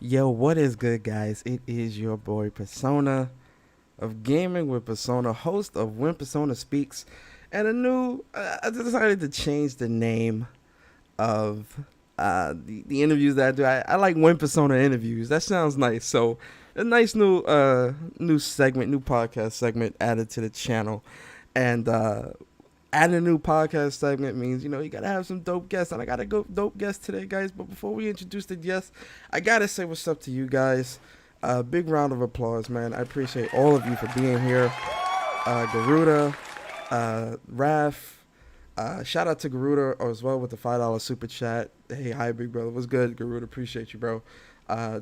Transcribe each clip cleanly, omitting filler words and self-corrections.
Yo, what is good, guys? It is your boy Persona of Gaming with Persona, host of When Persona Speaks, and I decided to change the name of the interviews that I do. I like When Persona interviews. That sounds nice. So, a nice new segment, new podcast segment added to the channel, and adding a new podcast segment means, you gotta have some dope guests, and I got a dope guest today, guys. But before we introduce the guests, I gotta say what's up to you guys. Big round of applause, man. I appreciate all of you for being here. Garuda, Raf, shout out to Garuda as well with the $5 super chat. Hey, hi, big brother. What's good, Garuda? Appreciate you, bro.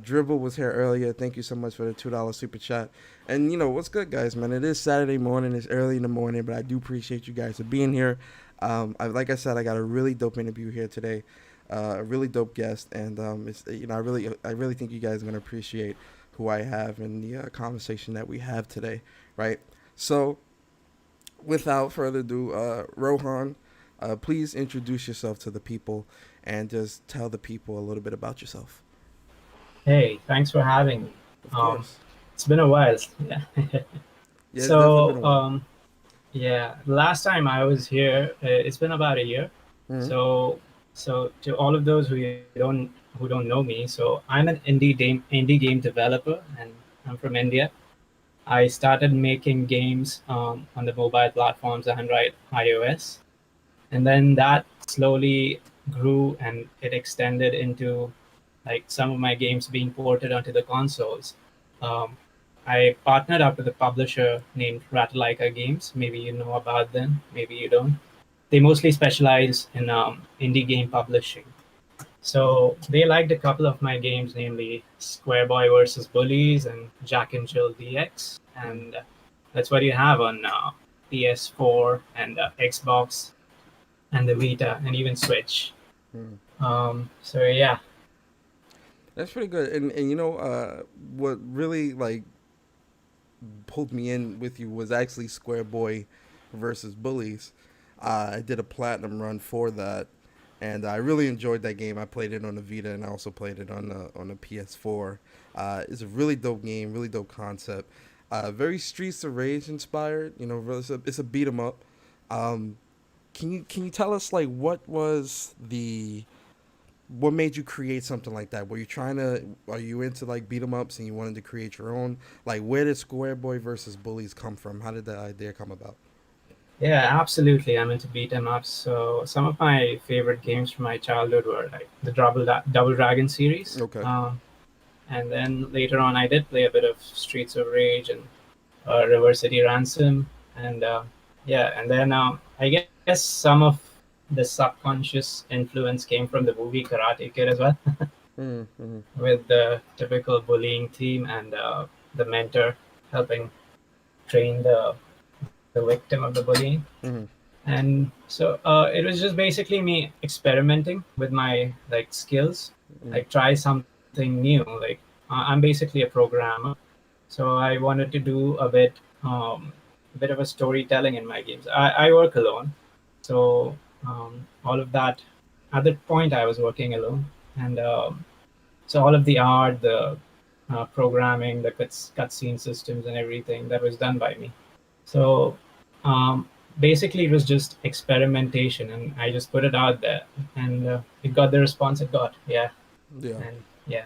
Dribble was here earlier. Thank you so much for the $2 super chat. And what's good, guys, man? It is Saturday morning. It's early in the morning, but I do appreciate you guys for being here. Like I said, I got a really dope interview here today, a really dope guest, and it's I really think you guys are gonna appreciate who I have and the conversation that we have today, right? So, without further ado, Rohan, please introduce yourself to the people and just tell the people a little bit about yourself. Hey, thanks for having me. Of course. It's been a while. Yeah. Yeah, it's definitely been a while. Last time I was here, it's been about a year. Mhm. So to all of those who don't who don't know me, so I'm an indie game developer, and I'm from India. I started making games on the mobile platforms Android, iOS, and then that slowly grew and it extended into like some of my games being ported onto the consoles. Um, I partnered up with a publisher named Ratlike Games. Maybe you know about them, maybe you don't. They mostly specialize in indie game publishing. So they liked a couple of my games, namely Square Boy versus Bullies and Jack and Jill DX, Mm, and that's what you have on PS4 and Xbox and the Vita and even Switch. mm. So yeah, That's pretty good. And what really like pulled me in with you was actually Square Boy versus Bullies. I did a platinum run for that, and I really enjoyed that game. I played it on the Vita, and I also played it on the PS4. It's a really dope game, really dope concept. Very Streets of Rage inspired. It's a beat 'em up. Um, can you tell us like what made you create something like that? Are you into like beat 'em ups and you wanted to create your own? Like, where did Square Boy versus Bullies come from? How did that idea come about? yeah, absolutely. I'm into beat 'em ups. So some of my favorite games from my childhood were like the Double Dragon series. Okay. And then later on, I did play a bit of Streets of Rage and River City Ransom, and yeah, and then I guess some of the subconscious influence came from the movie Karate Kid as well, Mm-hmm. with the typical bullying theme and the mentor helping train the victim of the bullying. Mm-hmm. And so it was just basically me experimenting with my like skills, Mm-hmm. like try something new. Like I'm basically a programmer, so I wanted to do a bit of a storytelling in my games. I work alone, so all of that. At that point, I was working alone, and so all of the art, the programming, the cutscene systems, and everything that was done by me. So um, basically, it was just experimentation, and I just put it out there, and it got the response it got. Yeah, Yeah. and yeah.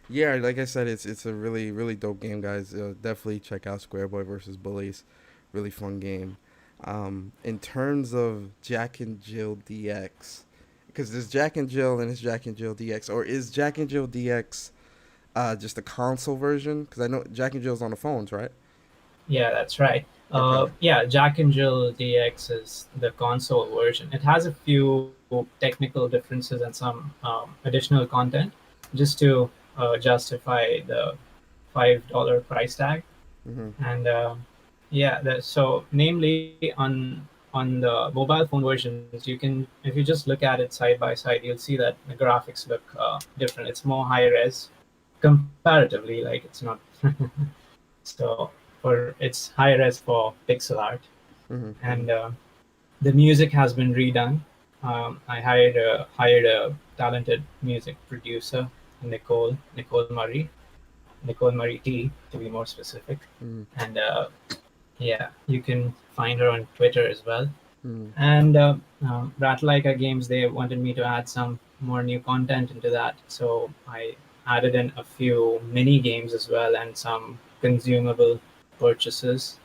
Yeah, like I said, it's a really really dope game, guys. Definitely check out Square Boy versus Bullies. Really fun game. In terms of Jack and Jill DX, because there's Jack and Jill and it's Jack and Jill DX, or is Jack and Jill DX just a console version? Because I know Jack and Jill's on the phones, right? Yeah, that's right. Okay. Yeah, Jack and Jill DX is the console version. It has a few technical differences and some additional content just to justify the $5 price tag. Mm-hmm. And yeah, so namely on the mobile phone versions, you can if you just look at it side by side, you'll see that the graphics look different. It's more high res comparatively, like it's not. So for it's high res for pixel art, Mm-hmm. and the music has been redone. I hired a talented music producer, Nicole Murray T, to be more specific, Mm-hmm. and yeah, you can find her on Twitter as well. Mm-hmm. And Ratlike Games, they wanted me to add some more new content into that, so I added in a few mini games as well and some consumable purchases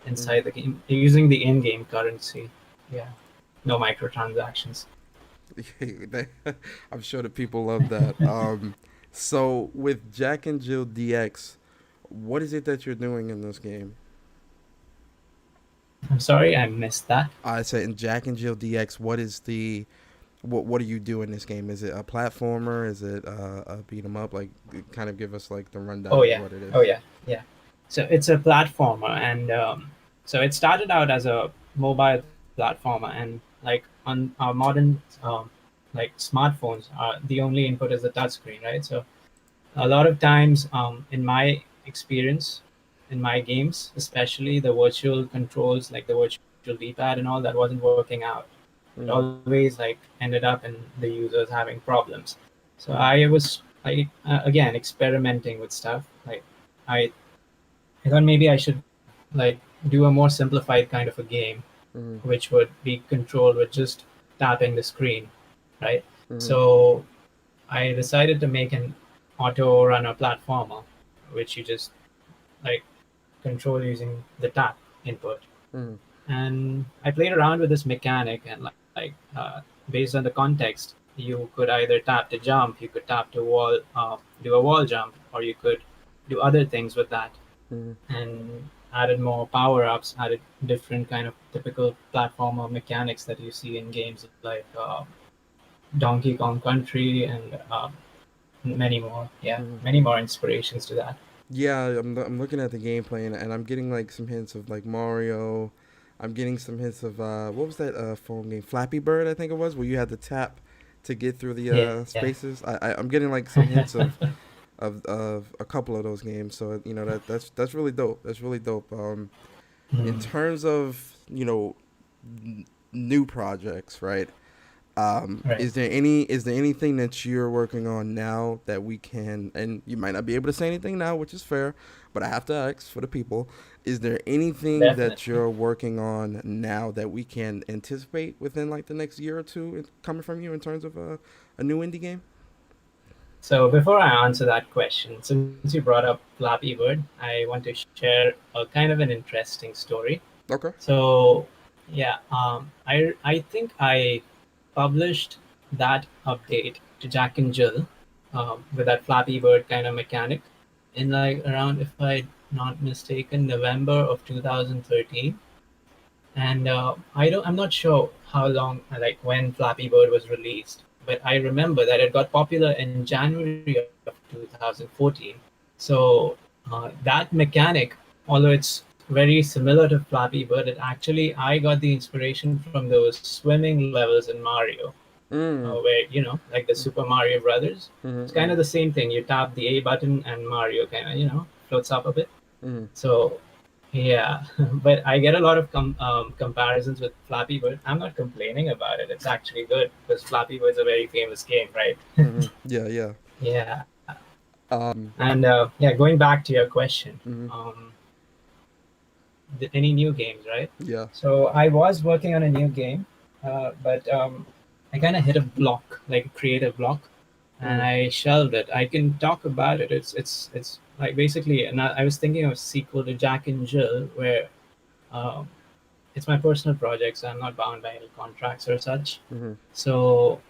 Mm-hmm. inside the game using the in-game currency. Yeah, no microtransactions. I'm sure the people love that. So with Jack and Jill DX, what is it that you're doing in this game? I'm sorry, I missed that. I said in Jack and Jill DX, what do you do in this game? Is it a platformer? Is it a beat 'em up? Like, kind of give us like the rundown Oh of yeah, what it oh is. yeah, yeah. So it's a platformer, and so it started out as a mobile platformer, and like on our modern like smartphones, the only input is the touchscreen, right? So a lot of times, in my experience, in my games, especially the virtual controls, like the virtual D-pad and all, that wasn't working out. It Mm, always like ended up in the users having problems. So mm, I was like again experimenting with stuff. Like I I thought maybe I should like do a more simplified kind of a game, mm, which would be controlled with just tapping the screen, right? mm, So I decided to make an auto runner platformer, which you just like control using the tap input. Mm-hmm. And I played around with this mechanic, and based on the context, you could either tap to jump, you could tap to do a wall jump, or you could do other things with that, Mm-hmm. and added more power ups, added different kind of typical platformer mechanics that you see in games like Donkey Kong Country and many more. Yeah, Mm-hmm. many more inspirations to that. Yeah, I'm looking at the gameplay and I'm getting like some hints of like Mario. I'm getting some hints of what was that phone game? Flappy Bird, I think it was, where you had to tap to get through the Yeah. spaces. I'm getting like some hints of a couple of those games. So you know that's really dope. That's really dope. In Mm, terms of new projects, right? right. Is there anything that you're working on now that we can, and you might not be able to say anything now, which is fair, but I have to ask for the people. Is there anything that Definitely. you're working on now that we can anticipate within like the next year or two coming from you in terms of a new indie game? So before I answer that question, since you brought up Flappy Bird, I want to share a kind of an interesting story. Okay. So yeah, I think I published that update to Jack and Jill with that Flappy Bird kind of mechanic in like around, if I'm not mistaken, November of 2013. And I'm not sure how long, like when Flappy Bird was released, but I remember that it got popular in January of 2014. So that mechanic, although it's very similar to Flappy Bird, it actually I got the inspiration from those swimming levels in Mario, Mm. where like the Super Mario Brothers. It's kind Mm-hmm. of the same thing. You tap the A button, and Mario kind of floats up a bit. Mm-hmm. So yeah, but I get a lot of comparisons with Flappy Bird. I'm not complaining about it. It's actually good because Flappy Bird's a very famous game, right? Mm-hmm. Yeah. Yeah. Yeah. Um. And yeah, going back to your question, Mm-hmm. um, any new games, right? Yeah. So I was working on a new game, but I kind of hit a block, like a creative block, and Mm-hmm. I shelved it. I can talk about it. It's like basically, and I was thinking of a sequel to Jack and Jill, where um, it's my personal project, so I'm not bound by any contracts or such. Mm-hmm. So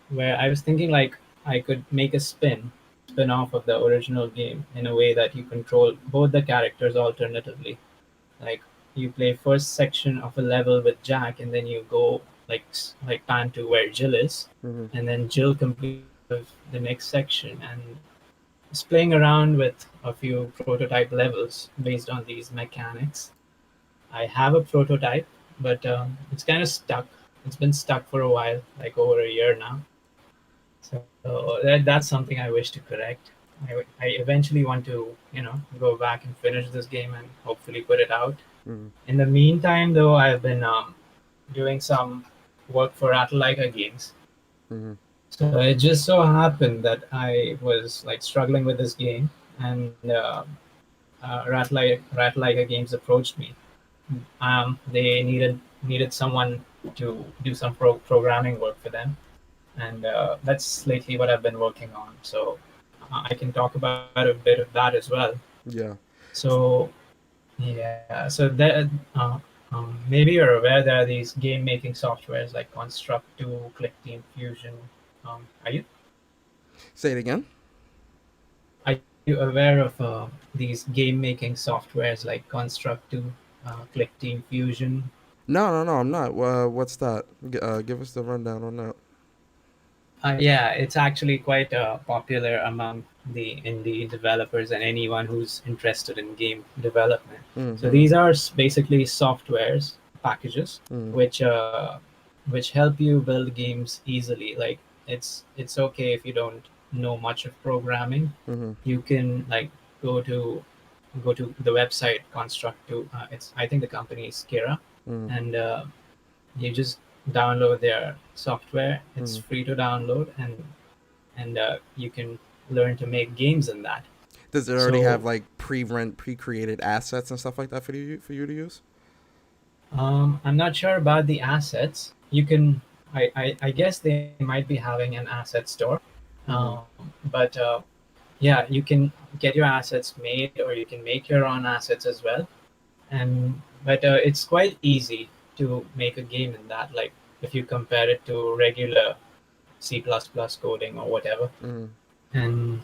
where I was thinking like I could make a spin off of the original game in a way that you control both the characters alternatively. Like you play first section of a level with Jack, and then you go like pan to where Jill is, Mm-hmm. and then Jill completes the next section, and just playing around with a few prototype levels based on these mechanics. I have a prototype, but it's kind of stuck. It's been stuck for a while, like over a year now. So that's something I wish to correct. I eventually want to, go back and finish this game and hopefully put it out. Mm-hmm. In the meantime, though, I've been doing some work for Ratlike Games. Mm-hmm. So it just so happened that I was like struggling with this game, and Ratlike Games approached me. They needed someone to do some programming work for them, and that's lately what I've been working on. So I can talk about a bit of that as well. Yeah. So yeah, so that maybe you're aware there are these game making softwares like Construct 2, Click Team Fusion. Are you Say it again. are you aware of these game making softwares like Construct 2, Click Team Fusion? No, no, no. I'm not. What's that? Give us the rundown on that. Yeah, it's actually quite popular among the indie developers and anyone who's interested in game development. So Mm-hmm. these are basically softwares packages Mm-hmm. which which help you build games easily. Like it's okay if you don't know much of programming. Mm-hmm. You can like go to go to the website Construct to it's I think the company is Kira, Mm-hmm. and you just download their software. It's Mm-hmm. free to download, and you can learn to make games in that. Does it already have So like pre-created assets and stuff like that for you to use? I'm not sure about the assets. You can I guess they might be having an asset store, Mm-hmm. But yeah, you can get your assets made, or you can make your own assets as well. And but it's quite easy to make a game in that. Like if you compare it to regular C++ coding or whatever. Mm-hmm. And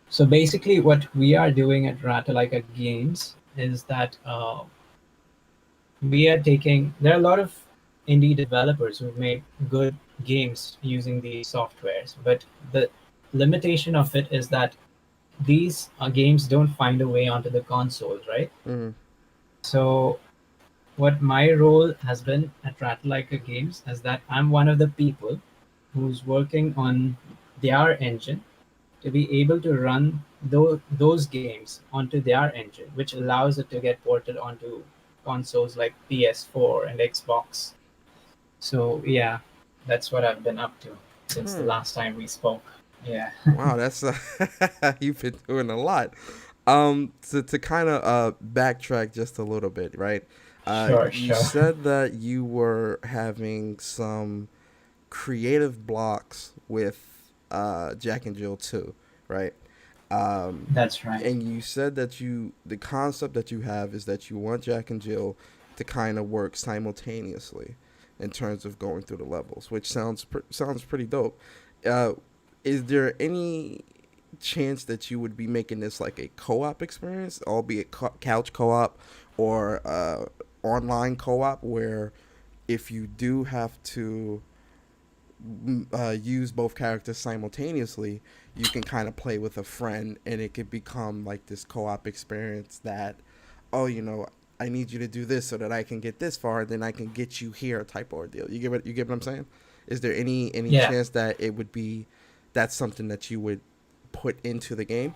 so basically, what we are doing at Ratlike Games is that we are taking. There are a lot of indie developers who make good games using these softwares, but the limitation of it is that these games don't find a way onto the consoles, right? Mm-hmm. So what my role has been at Ratlike Games is that I'm one of the people who's working on their engine to be able to run those games onto their engine, which allows it to get ported onto consoles like PS4 and Xbox. So yeah, that's what I've been up to since the Hmm. last time we spoke. Yeah. Wow, that's you've been doing a lot. To kind of backtrack just a little bit, right? Sure, You sure. said that you were having some creative blocks with Jack and Jill 2, right? Um, That's right. and you said that the concept that you have is that you want Jack and Jill to kind of work simultaneously in terms of going through the levels, which sounds pretty dope. Uh, is there any chance that you would be making this like a co-op experience, albeit couch co-op or online co-op, where if you do have to use both characters simultaneously, you can kind of play with a friend, and it could become like this co-op experience that, oh, I need you to do this so that I can get this far, then I can get you here type of ordeal. You get what I'm saying? Is there any Yeah, chance that it would be that's something that you would put into the game?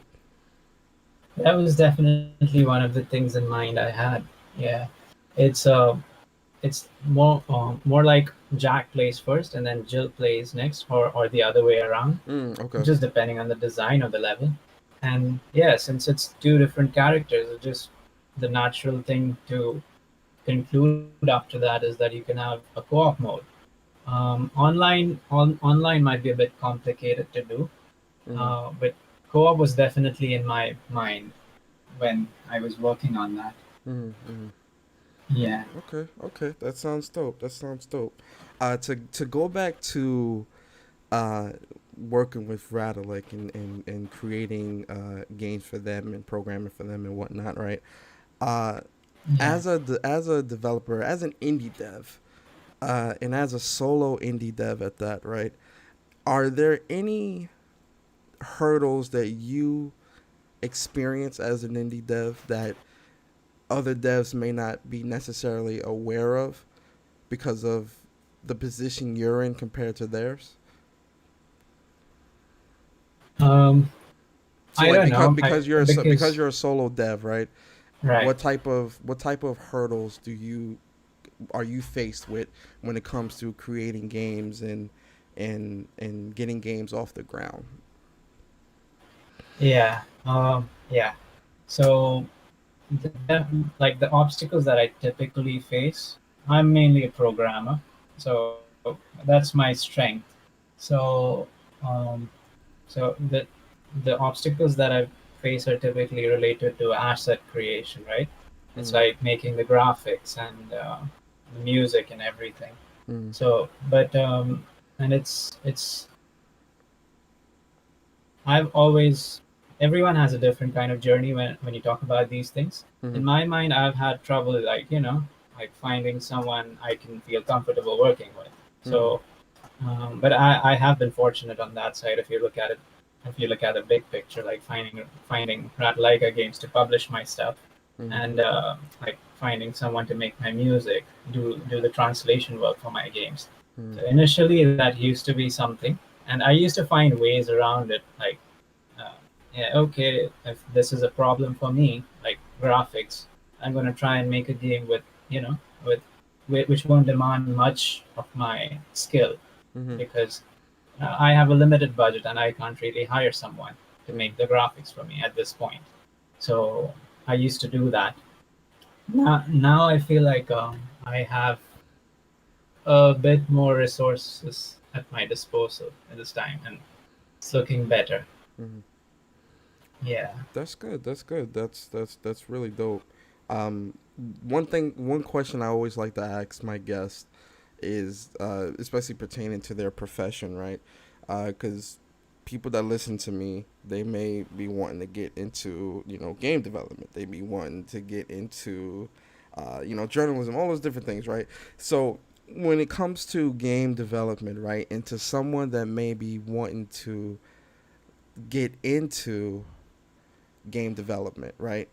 that was definitely one of the things in mind I had. Yeah, it's it's more like Jack plays first and then Jill plays next, or the other way around, Okay. just depending on the design of the level. And yeah, since it's two different characters, it just the natural thing to conclude after that is that you can have a co-op mode. Online might be a bit complicated to do, Mm-hmm. but co-op was definitely in my mind when I was working on that. Mm-hmm. Yeah. Okay. That sounds dope. To go back to uh, working with Rattlelick and creating games for them and programming for them and whatnot, right? Uh, Yeah. as a developer, as an indie dev, and as a solo indie dev at that, right? Are there any hurdles that you experience as an indie dev that other devs may not be necessarily aware of because of the position you're in compared to theirs? Um, So I like don't know. because Because you're a solo dev, right? right. What type of hurdles are you faced with when it comes to creating games and getting games off the ground? Yeah. Yeah. So like the obstacles that I typically face, I'm mainly a programmer, so that's my strength. So um, so the obstacles that I face are typically related to asset creation, right? It's Mm-hmm. like making the graphics and the music and everything. Mm-hmm. So, but and it's I've always everyone has a different kind of journey when you talk about these things. Mm-hmm. In my mind, I've had trouble like like finding someone I can feel comfortable working with. Mm-hmm. So, but I have been fortunate on that side. If you look at it, if you look at the big picture, like finding Ratliga Games to publish my stuff, Mm-hmm. and like finding someone to make my music, do the translation work for my games. Mm-hmm. So initially, that used to be something, and I used to find ways around it, like uh, yeah, okay, if this is a problem for me, like graphics, I'm going to try and make a game with, you know, with, which won't demand much of my skill, Mm-hmm. because I have a limited budget and I can't really hire someone to Mm-hmm. make the graphics for me at this point. So I used to do that. Now I feel like I have a bit more resources at my disposal at this time, and it's looking better. Hmm. Yeah. That's good. That's good. That's really dope. Um, one question I always like to ask my guests is, especially pertaining to their profession, right? Because people that listen to me, they may be wanting to get into, game development. They be wanting to get into, journalism, all those different things, right? So when it comes to game development, right, and to someone that may be wanting to get into game development, right?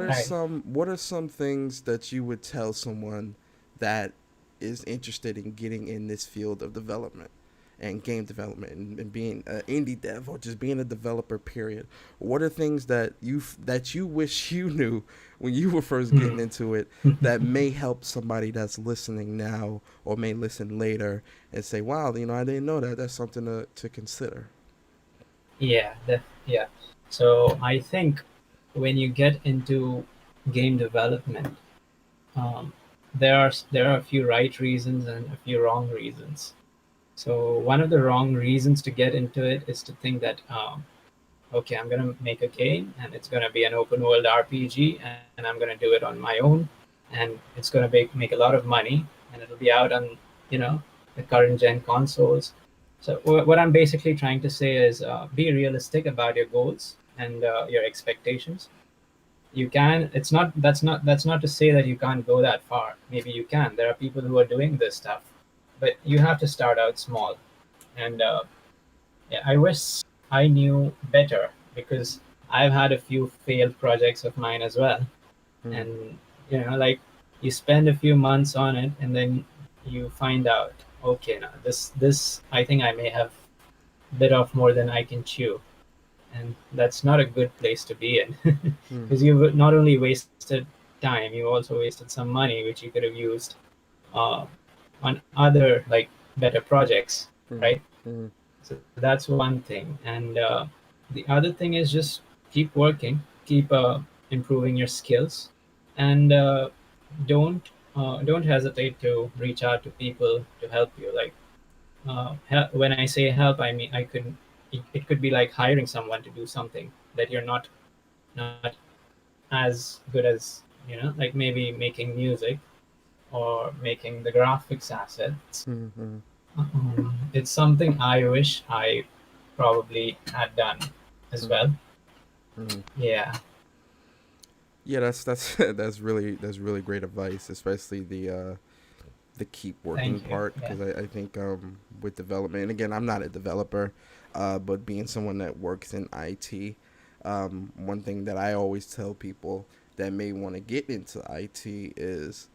Right. What are some things that you would tell someone that is interested in getting in this field of development and game development, and being an indie dev, or just being a developer period? What are things that you wish you knew when you were first getting Hmm. into it, that may help somebody that's listening now or may listen later and say, wow, I didn't know that. That's something to consider. Yeah. Yeah. So I think when you get into game development, um, there are a few right reasons and a few wrong reasons. So one of the wrong reasons to get into it is to think that okay, I'm gonna make a game and it's gonna be an open world RPG and I'm gonna do it on my own and it's gonna make a lot of money and it'll be out on you know the current gen consoles. So what I'm basically trying to say is be realistic about your goals and your expectations. You can. It's not. That's not to say that you can't go that far. Maybe you can. There are people who are doing this stuff, but you have to start out small. And yeah, I wish I knew better because I've had a few failed projects of mine as well. Mm, And like you spend a few months on it, and then you find out, okay, now this I think I may have bit off more than I can chew, and that's not a good place to be in mm, because you've not only wasted time, you also wasted some money which you could have used uh, on other like better projects, mm, right? mm, So that's one thing. And the other thing is just keep working, keep improving your skills, and don't hesitate to reach out to people to help you. Like when I say help, I mean it could be like hiring someone to do something that you're not as good as, like maybe making music or making the graphics assets. mm, mm, It's something I wish I probably had done as mm, well. mm. Yeah, Yeah, that's really great advice, especially the keep working thank you. part, Yeah. because I think with development, and again, I'm not a developer, but being someone that works in IT, one thing that I always tell people that may want to get into IT is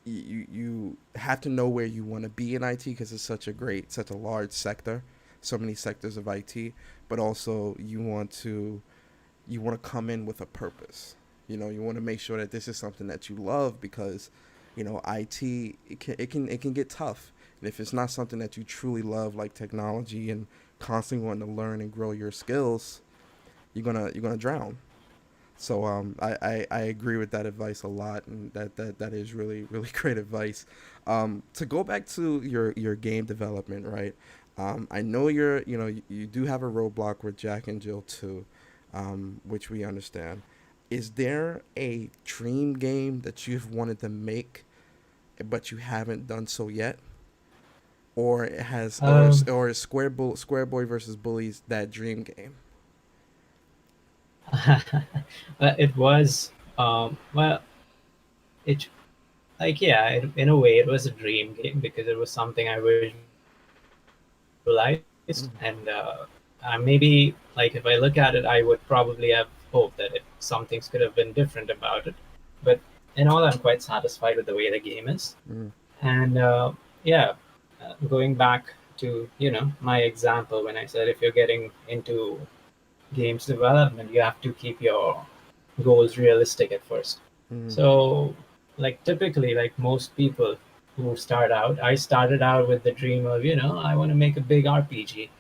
you have to know where you want to be in IT, because it's such a large sector, so many sectors of IT, but also you want to come in with a purpose. You want to make sure that this is something that you love, because IT, it can get tough. And if it's not something that you truly love, like technology, and constantly wanting to learn and grow your skills, you're gonna drown. So I agree with that advice a lot, and that is really really great advice. To go back to your game development, right? I know you do have a roadblock with Jack and Jill 2, which we understand. Is there a dream game that you've wanted to make, but you haven't done so yet? Or it has or is Square Boy versus Bullies that dream game? It was well, it like yeah, in a way, it was a dream game because it was something I visualized, and Mm, maybe like if I look at it, I would probably have hoped that some things could have been different about it. But in all, I'm quite satisfied with the way the game is. mm, And yeah, going back to my example when I said if you're getting into games development, you have to keep your goals realistic at first. mm, So, like typically, like most people who start out, I started out with the dream of, I want to make a big RPG.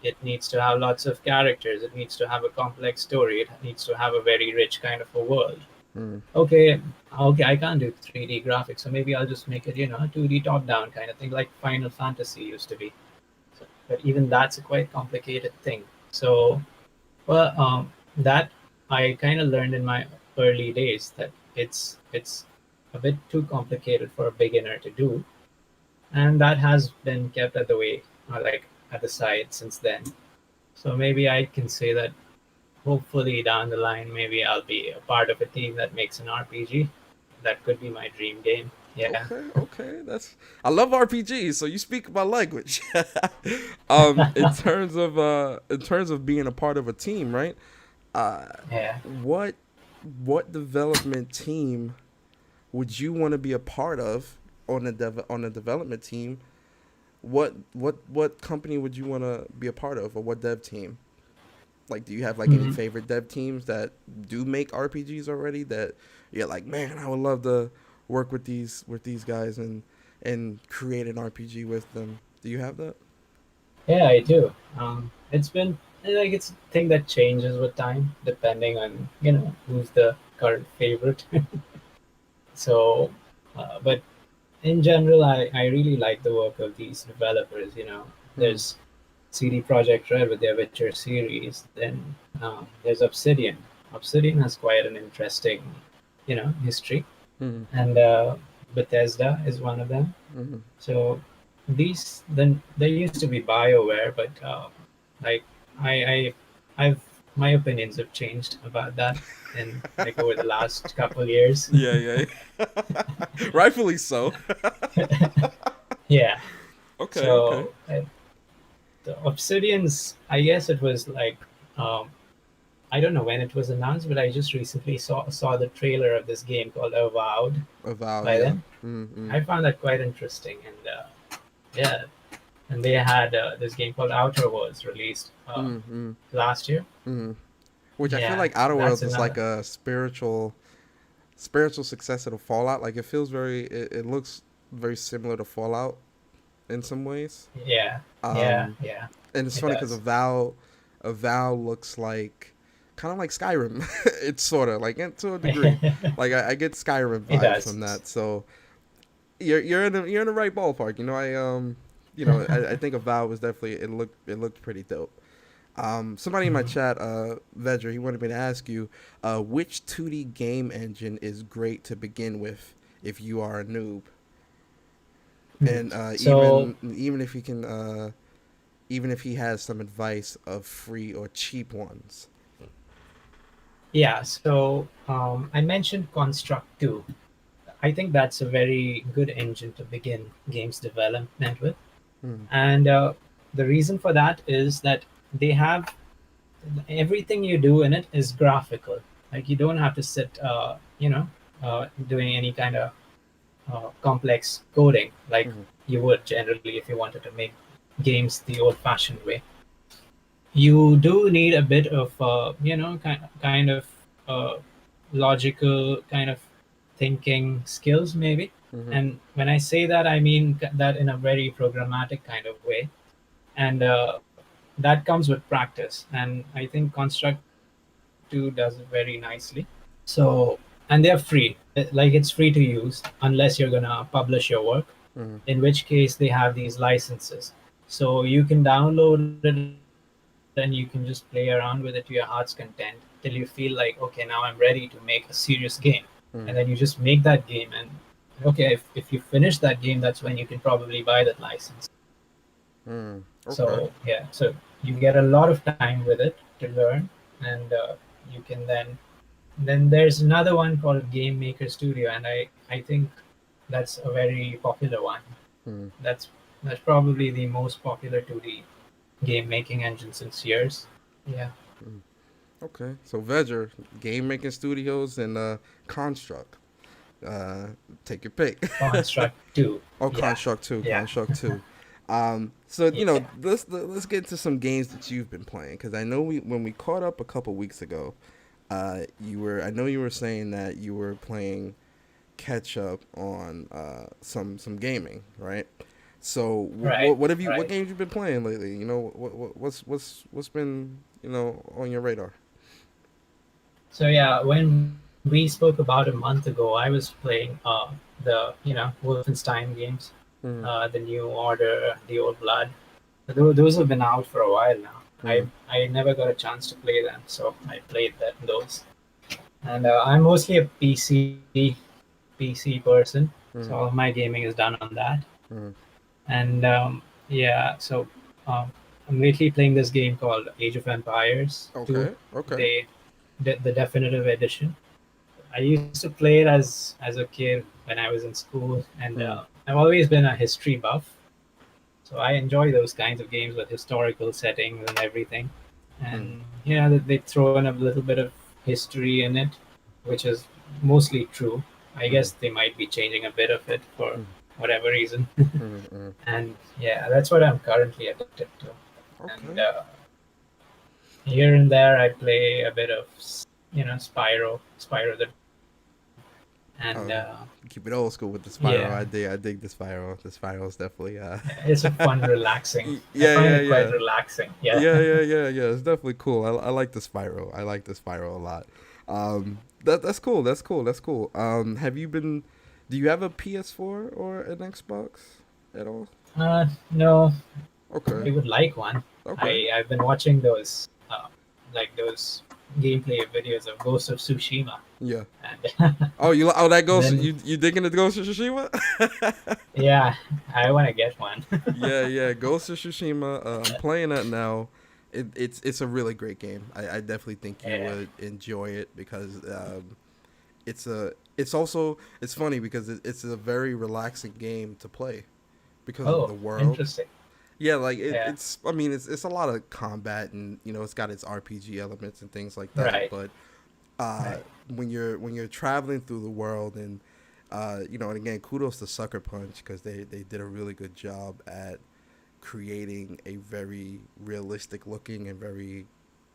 It needs to have lots of characters. It needs to have a complex story. It needs to have a very rich kind of a world. mm, Okay, okay, I can't do 3D graphics, so maybe I'll just make it, a 2D top-down kind of thing, like Final Fantasy used to be. but even that's a quite complicated thing. So, well, that I kind of learned in my early days that it's a bit too complicated for a beginner to do, and that has been kept at the way, like at the side since then. So maybe I can say that hopefully down the line, maybe I'll be a part of a team that makes an RPG. That could be my dream game. Yeah. Okay, okay. That's I love RPGs, so you speak my language. In terms of being a part of a team, right? Uh, Yeah. what what development team would you want to be a part of on the development team? What company would you want to be a part of, or what dev team? Like, do you have like any Mm, favorite dev teams that do make RPGs already? That you're like, man, I would love to work with these guys and create an RPG with them. Do you have that? yeah, I do. It's been like it's a thing that changes with time depending on who's the current favorite. So, but in general, I really like the work of these developers. Hmm. There's CD Projekt Red with their Witcher series. Then there's Obsidian. Obsidian has quite an interesting, history, Hmm. and Bethesda is one of them. Hmm. So these then there used to be BioWare, but like I've my opinions have changed about that in like over the last couple years. Yeah, yeah, yeah. Rightfully so. Yeah. Okay, okay. So the Obsidian's, I guess it was like um, I don't know when it was announced, but I just recently saw the trailer of this game called Avowed Avowed, by yeah. them. Mm-hmm. I found that quite interesting, and yeah, and they had this game called Outer Worlds released Mm-hmm. last year. Mm-hmm. Which I feel Yeah, like Outer that's Worlds is like another. a spiritual successor to Fallout. Like it looks very similar to Fallout in some ways. Yeah, yeah, Um, yeah. and it's It funny because does. a vow looks like kind of like Skyrim. It's sort of like to a degree. Like I get Skyrim It vibes does. from that. So you're in the right ballpark. I think a vow was definitely it looked pretty dope. Somebody in my Mhm. chat, Vedra, he wanted me to ask you, which 2D game engine is great to begin with if you are a noob, Mhm. and So even if he can, even if he has some advice of free or cheap ones. yeah, so I mentioned Construct 2. I think that's a very good engine to begin games development with. Hmm. And the reason for that is that they have everything you do in it is graphical. Like you don't have to sit, doing any kind of complex coding like Hmm. you would generally if you wanted to make games the old-fashioned way. You do need a bit of, kind of uh, logical kind of thinking skills, maybe. Hmm. And when I say that, I mean that in a very programmatic kind of way. And that comes with practice. And I think Construct 2 does it very nicely. So, and they're free. Like it's free to use unless you're gonna publish your work, Hmm. in which case they have these licenses. So you can download it and you can just play around with it to your heart's content till you feel like, okay, now I'm ready to make a serious game. And then you just make Hmm. that game, and okay, if you finish that game, that's when you can probably buy that license. Hmm. So Okay. yeah, so you get a lot of time with it to learn, and you can then there's another one called Game Maker Studio, and I think that's a very popular one. Hmm. That's probably the most popular 2D game making engine since years. Yeah, Hmm. Okay. So Vedra, game making studios and Construct. Uh, Take your pick. Construct 2. Oh, Yeah, Construct Two, yeah, Construct Two. So yeah. let's get into some games that you've been playing because I know we when we caught up a couple weeks ago, I know you were saying that you were playing catch up on some gaming, right? So Right, what right. games you been playing lately? You know what's been on your radar? So yeah, when we spoke about a month ago, I was playing the Wolfenstein games, Mm-hmm. the New Order, the Old Blood. Those have been out for a while now. Mm, I never got a chance to play them, so I played those. And I'm mostly a PC person, so all mm, of my gaming is done on that. mm. And yeah, so um, I'm lately playing this game called Age of Empires 2, Okay, okay. they the definitive edition. I used to play it as a kid when I was in school, and Mm, I've always been a history buff, so I enjoy those kinds of games with historical settings and everything. mm, And yeah, they throw in a little bit of history in it, which is mostly true. I mm, guess they might be changing a bit of it for mm, whatever reason. mm, mm. And yeah, that's what I'm currently addicted to. And Okay. here and there, I play a bit of, Spyro the Dragon, and Um, Keep it old school with the spiral. yeah, I dig the spiral. The spiral is definitely it's a fun, relaxing. I yeah, find yeah, it quite yeah. relaxing. Yeah. Yeah. It's definitely cool. I like the spiral. I like the spiral a lot. That's cool. That's cool. That's cool. Have you been? Do you have a PS4 or an Xbox at all? No, Okay. I would like one. Okay. I've been watching those gameplay videos of Ghost of Tsushima, Yeah. and Oh, that goes. then You digging the Ghost of Tsushima? yeah, I want to get one. Yeah. Ghost of Tsushima. I'm playing that now. It's a really great game. I definitely think you Yeah. would enjoy it because it's also it's funny because it's a very relaxing game to play because of Oh, the world. interesting. Yeah, like Yeah. it's I mean it's a lot of combat and it's got its RPG elements and things like that. Right. But Right. when you're traveling through the world and and again kudos to Sucker Punch because they did a really good job at creating a very realistic looking and very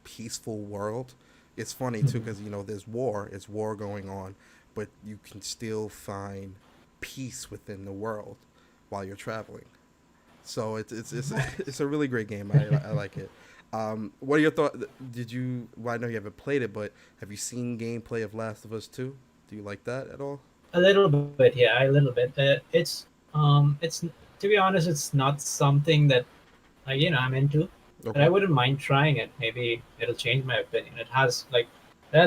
peaceful world. It's funny too Mhm. because there's war, it's war going on, but you can still find peace within the world while you're traveling. So it's Nice. it's a really great game. I like it. What are your thoughts? Did you? Well, I know you haven't played it, but have you seen gameplay of Last of Us 2? Do you like that at all? A little bit, yeah, a little bit. It's to be honest, it's not something that I'm into, but I Okay. wouldn't mind trying it. Maybe it'll change my opinion. It has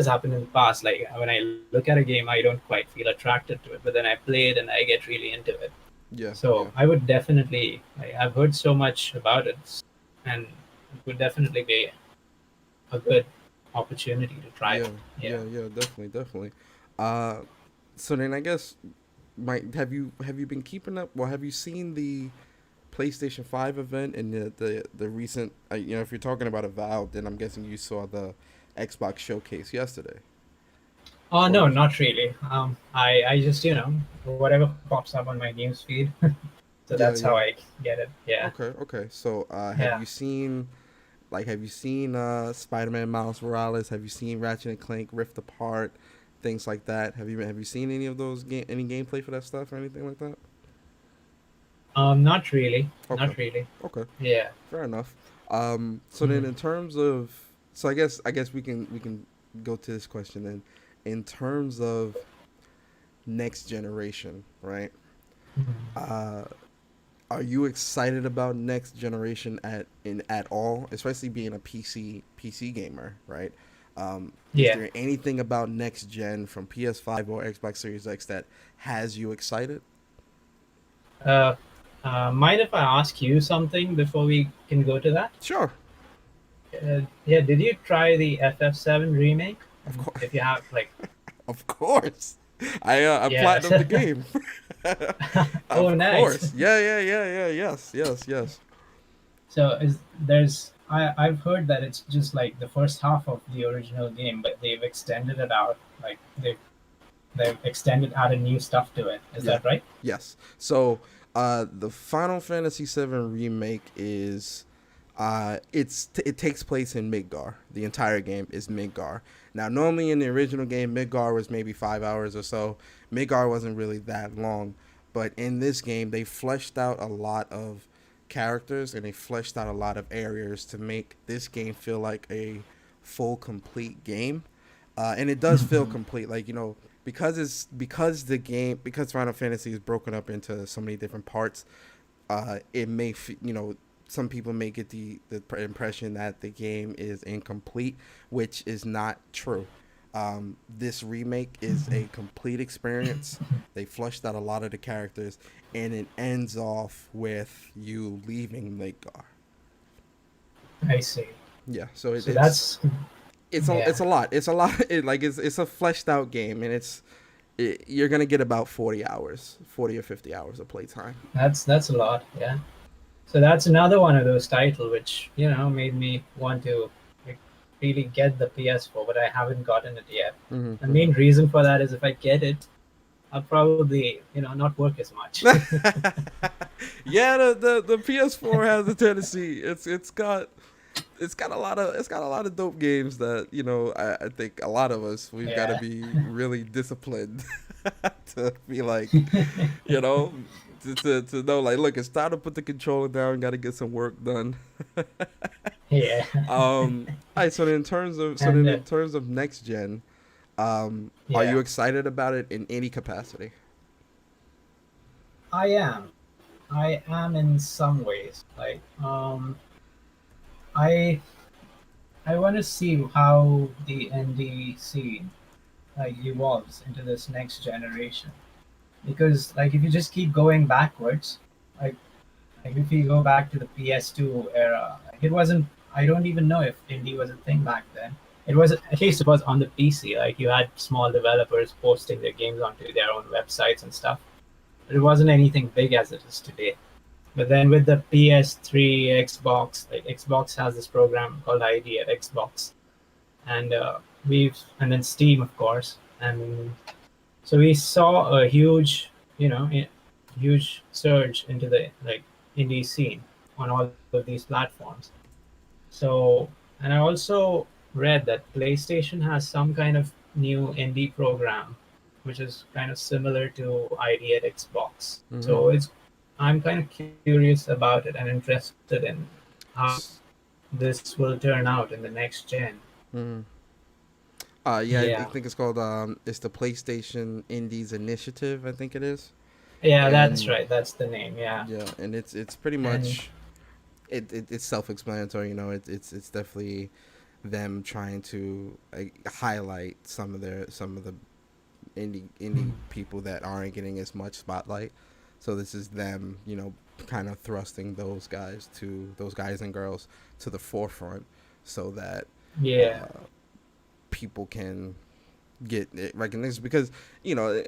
happened in the past. Like when I look at a game, I don't quite feel attracted to it, but then I play it and I get really into it. Yeah. So Yeah. I would definitely. I've heard so much about it, and it would definitely be a good opportunity to try it. Yeah. Yeah. Definitely. Definitely. Uh, so then I guess, Mike, have you been keeping up? Well, have you seen the PlayStation 5 event and the recent? If you're talking about Avowed, then I'm guessing you saw the Xbox showcase yesterday. Oh Or no, was not really. I just whatever pops up on my news feed, so Yeah. that's how Yeah. I get it. Yeah, Okay. Okay. So, yeah. have you seen Spider-Man Miles Morales? Have you seen Ratchet and Clank Rift Apart? Things like that. Have you seen any of those any gameplay for that stuff or anything like that? Not really, Okay. not really. Okay. Yeah. Fair enough. So then Mhm. in terms of so I guess we can go to this question then. In terms of next generation, right? Mhm. Uh are you excited about next generation at all, especially being a PC gamer, right? Is Yeah. there anything about next gen from PS5 or Xbox Series X that has you excited? Uh, Mind if I ask you something before we can go to that? Sure, Yeah. Did you try the FF7 remake? of course, If you have, like, of course. I yes. platinum the game. Oh, Of nice. course, yeah. Yes. So is there's I've heard that it's just like the first half of the original game, but they've extended it out. Like they've extended added new stuff to it. Is Yeah. that right? Yes. So, the Final Fantasy VII remake is, it takes place in Midgar. The entire game is Midgar. Now, normally in the original game, Midgar was maybe 5 hours or so. Midgar wasn't really that long, but in this game, they fleshed out a lot of characters and they fleshed out a lot of areas to make this game feel like a full, complete game. And it does feel Mhm. complete. Like because the game because Final Fantasy is broken up into so many different parts. It may some people may get the impression that the game is incomplete, which is not true. This remake is a complete experience. They flushed out a lot of the characters, and it ends off with you leaving Lakegard. I see. Yeah, so So that's it's yeah, a lot. It's a lot. It's a fleshed out game, and you're gonna get about 40 hours, 40 or 50 hours of playtime. that's a lot. Yeah. So that's another one of those titles which made me want to like, really get the PS4, but I haven't gotten it yet. The Mm-hmm, main reason for that is if I get it, I'll probably not work as much. yeah, the PS4 has a tendency. It's got a lot of dope games that I think a lot of us we've got to Yeah. be really disciplined to be like you know to know like look it's time to put the controller down. Got to get some work done. Yeah. All right. And In terms of next gen, are you yeah, excited about it in any capacity? I am. I am in some ways. I I want to see how the ND scene evolves into this next generation. Because if you just keep going backwards, like if you go back to the PS2 era, it wasn't. I don't even know if indie was a thing back then. It was at least it was on the PC. Like you had small developers posting their games onto their own websites and stuff. But it wasn't anything big as it is today. But then with the PS3, Xbox, like Xbox has this program called ID at Xbox, and and then Steam, of course, and so we saw a huge surge into the indie scene on all of these platforms. So, and I also read that PlayStation has some kind of new indie program, which is kind of similar to ID at Xbox. Mm-hmm. So I'm kind of curious about it and interested in how this will turn out in the next gen. Mm-hmm. Yeah, I Yeah, think it's called it's the PlayStation Indies Initiative. I think it is, yeah, that's and right. That's the name. Yeah, yeah, and it's pretty and much it's self-explanatory. It's definitely them trying to highlight some of the indie people that aren't getting as much spotlight. So this is them, kind of thrusting those guys and girls to the forefront, so that yeah, uh, people can get it recognized because you know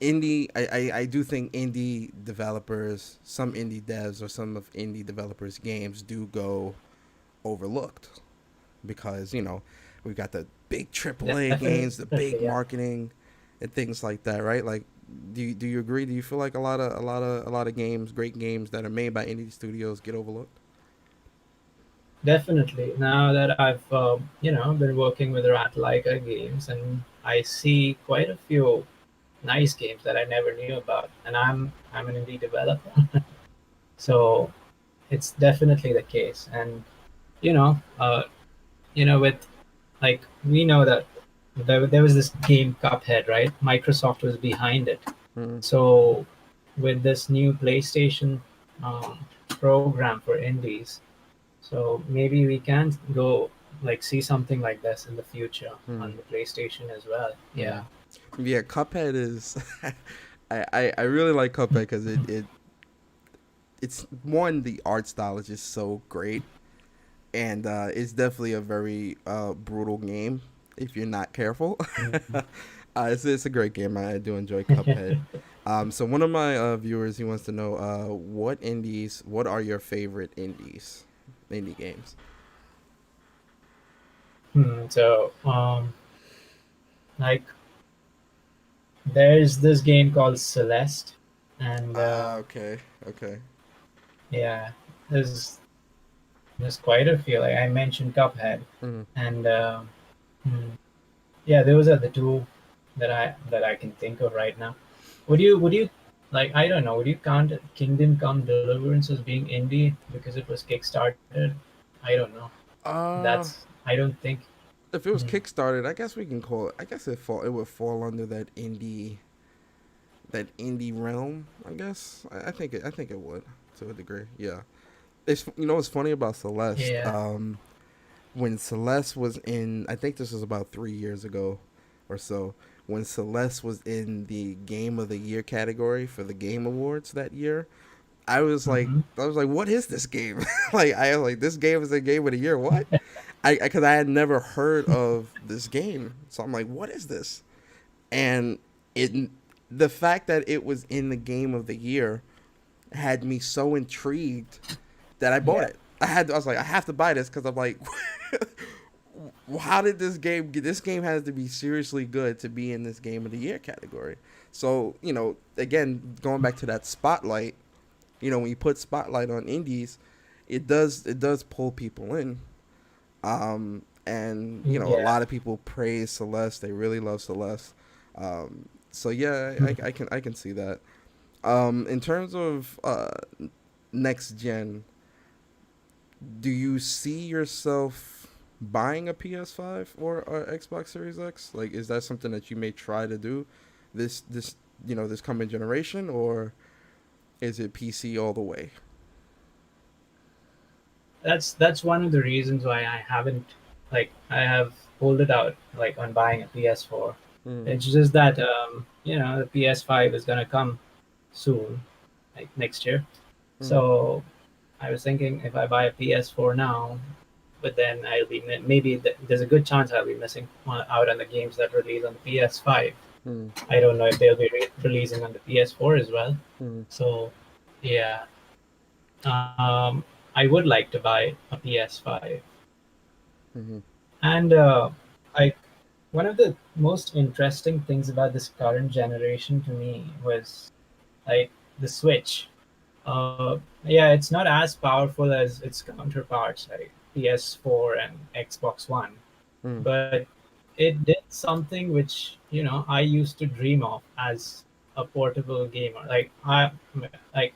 I do think indie developers, some indie devs or some of indie developers games do go overlooked because we've got the big AAA games, the big definitely. Yeah. marketing and things like that, right? Like do you agree? Do you feel like a lot of games, great games that are made by indie studios get overlooked? Definitely. Now that I've been working with Ratlike Games, and I see quite a few nice games that I never knew about, and I'm an indie developer, so it's definitely the case. And you know, uh, with we know that there was this game Cuphead, right? Microsoft was behind it. Mm, So with this new PlayStation um, program for indies, so maybe we can go see something like this in the future mm, on the PlayStation as well. mm. Yeah. Yeah, Cuphead is. I really like Cuphead because it's one, the art style is just so great, and it's definitely a very brutal game if you're not careful. Mhm. It's a great game. I do enjoy Cuphead. So one of my viewers, he wants to know what are your favorite indie games? So like there's this game called Celeste, and Ah, okay, okay. yeah, there's there's quite a few. Like I mentioned Cuphead, Mm. and hmm, yeah, those are the two that I can think of right now. Would you I don't know, would you count Kingdom Come Deliverance as being indie because it was kickstarted? I don't know. Uh, That's I don't think. if it was Hmm. Kickstarted, I guess we can call it. I guess it would fall under that indie realm. I guess I think it would to a degree. Yeah. it's what's funny about Celeste. Yeah. When Celeste was in, I think this was about 3 years ago or so. When Celeste was in the Game of the Year category for the Game Awards that year, Hmm. I was like, what is this game? Like, I was like, this game is a Game of the Year. What? Because I had never heard of this game, so I'm like, what is this? And it, the fact that it was in the Game of the Year had me so intrigued that I bought Yeah. it. I was like, I have to buy this because I'm like, how did this game get? This game has to be seriously good to be in this Game of the Year category. So again, going back to that spotlight, when you put spotlight on indies, it does pull people in. And a Yeah. lot of people praise Celeste. They really love Celeste. So yeah, I can see that. In terms of next gen, do you see yourself buying a PS5 or a Xbox Series X? Like, is that something that you may try to do this coming generation, or is it PC all the way? That's one of the reasons why I haven't, like, I have pulled it out, like, on buying a PS4. Mm, It's just that the PS5 is gonna come soon, like next year. mm, So I was thinking if I buy a PS4 now, but then there's a good chance I'll be missing out on the games that release on the PS5. mm, I don't know if they'll be releasing on the PS4 as well. mm, So yeah, um, I would like to buy a PS5. mm, And like, one of the most interesting things about this current generation to me was, like, the Switch. Yeah, it's not as powerful as its counterparts like PS4 and Xbox One, mm, but it did something which I used to dream of as a portable gamer. Like